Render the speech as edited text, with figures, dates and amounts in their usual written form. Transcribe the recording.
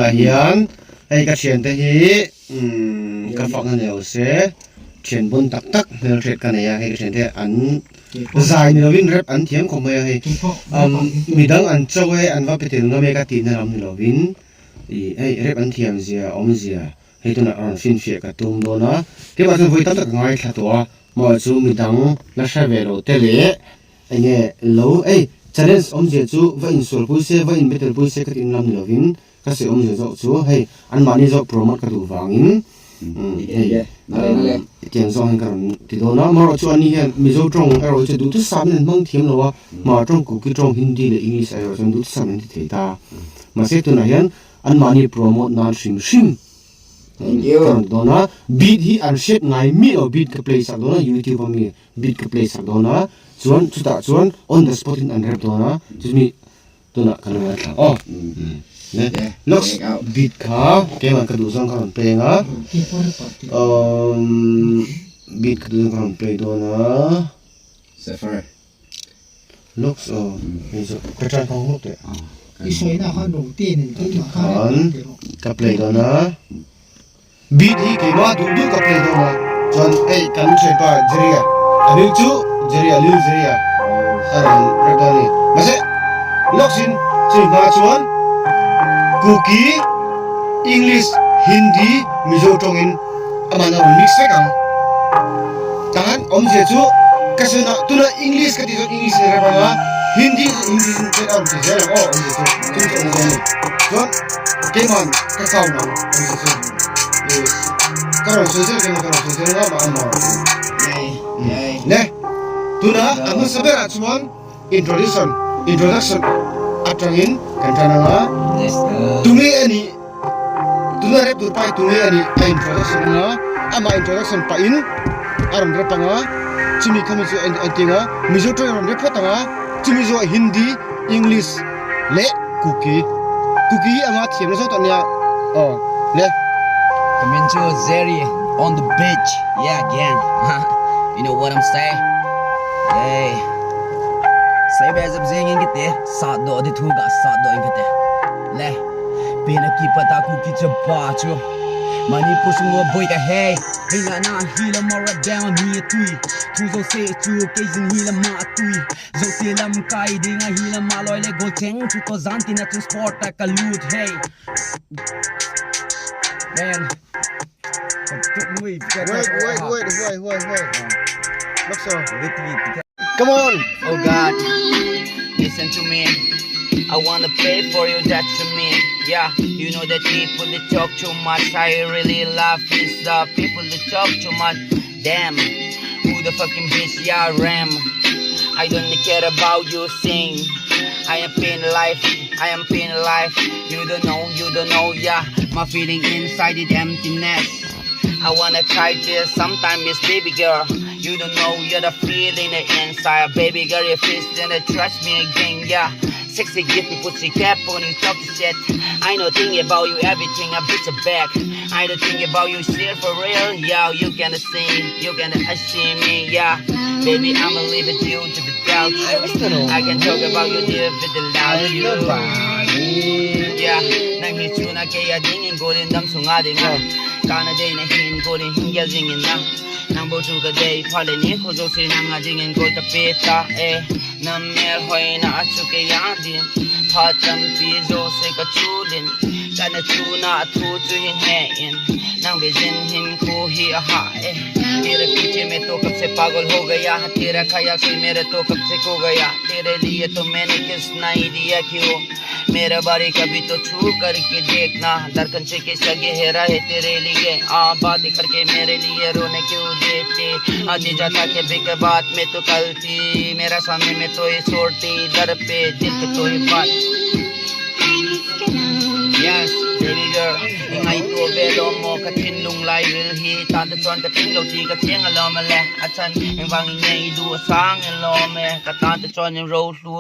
na hian ei ka thian te hi ka fak na neu se thian bun tak tak mel ret ka nei a hei ka thian te an zai ni lovin rep an thiam khom mai hei midang an chowe an va petel nga me ka ti na ram ni lovin ei rep an thiam zia om zia hei tuna an fin fie ka tum do na ke ba chu voi tak tak ngai thla to mo chu midang la sha ve lo te le ai nge lo ei challenge om je chu va in sol pui se va in betel pui se ka tin lam ni lovin ka se om je zo chu hei an mani zo promote ka du wangin tiang zong kan ti do na ma ro chu ani hian mizo tong ero che du tu sam nen mang thiam lo wa ma tong ku ki tong hindi le english ero chen du sam nen ti ta ma se tu na hian an mani promote na shim shim thank you do na beat hi an shape ngai mi o beat ka play sa do na unity for me beat ka play sa do na chuan chu ta chuan on the spot in an rap do na chu mi tu na kan ma tha oh ne looks beat ka ke man ka du zong kan play nga beat ka du kan play do na Zephyr looks Mizo ka chan phong hok te isoi na kha nong tin tu ma kha ka play do na beat hi ke ma du du ka play do na chuan ei kan che pa jiria alu chu jiria lu jiria aran rakani mase looks in che ma chuan cookie english hindi mizo tongin amana mix se kang tahan om je chu kasuna tuna english ka ti english ne ra hindi english ne ra ti je o om je chu tu chu ne so ke man ka sau na om je chu karo so je ke karo so je na ma ma ne tuna amu sabera chuan introduction atangin kantana nga tungi ani tuna rep tur pai tungi ani introduction nga ama introduction pa in aron rep nga chimi khamu chu antinga mizo to aron rep nga chimi zo hindi english le cookie ama thiam so tanya le come into Zeri on the beach yeah again you know what I'm saying hey say bez ab zeng ingite sa do di thuga sa do ingite le pina ki pata ku ki chapa chu mani pusungo boy ka hey hinga na hila mora down ni tui tu zo se chu ke jin hila ma tui zo se lam kai dinga hila ma loi le go cheng chu to zanti na tu sport ka loot hey man wait look so come on oh god listen to me I wanna pay for you, that's to me. Yeah, you know that people that talk too much. I really love is the people that talk too much. Damn, who the fucking bitch? Yeah, Ram. I don't care about you sing. I am pain life. You don't know, yeah. My feeling inside it emptiness. I wanna cry this sometimes, Miss Baby Girl. You don't know, you're the feeling inside. Baby girl, you're fisting it, trust me again, yeah. Sexy gift me pussy cap when you talk to shit. I know think about you everything I beat your back. I don't think about you shit for real. Yeah, you gonna see me, yeah. Baby, I'ma leave it to you to be without you. I can talk about you live it without you. Yeah, nang hituna kaya dingin golin dam sungading ha. Kana day na hin golin hingyal dingin na. Nang boju ka day pale ni ko jo sin nga dingin gol ta peta nam mer hoy na achu ke yadin phatam pizo se ka chulin kana chuna thu chu hin hein nang bezin hin ko hi ha तेरे पीछे मैं तो कब से पागल हो गया तेरा ख्याल से मेरे तो कब से खो गया तेरे लिए तो मैंने किस नहीं दिया क्यों मेरा बारी कभी तो छू करके देखना धड़कन से कैसा गहरा है तेरे लिए बात करके मेरे लिए रोने क्यों देते आज जाता के बिक बात में तो कल थी मेरा सामने में तो ये छोड़ती दर पे दिल पे तो ये बात yes baby girl ingai to velo mo ka thin lung lai ril hi tan ta chon ka ting lo ti ka cheng alo ma le achan eng wang ngai du sang lo me ka tan ta chon ro lu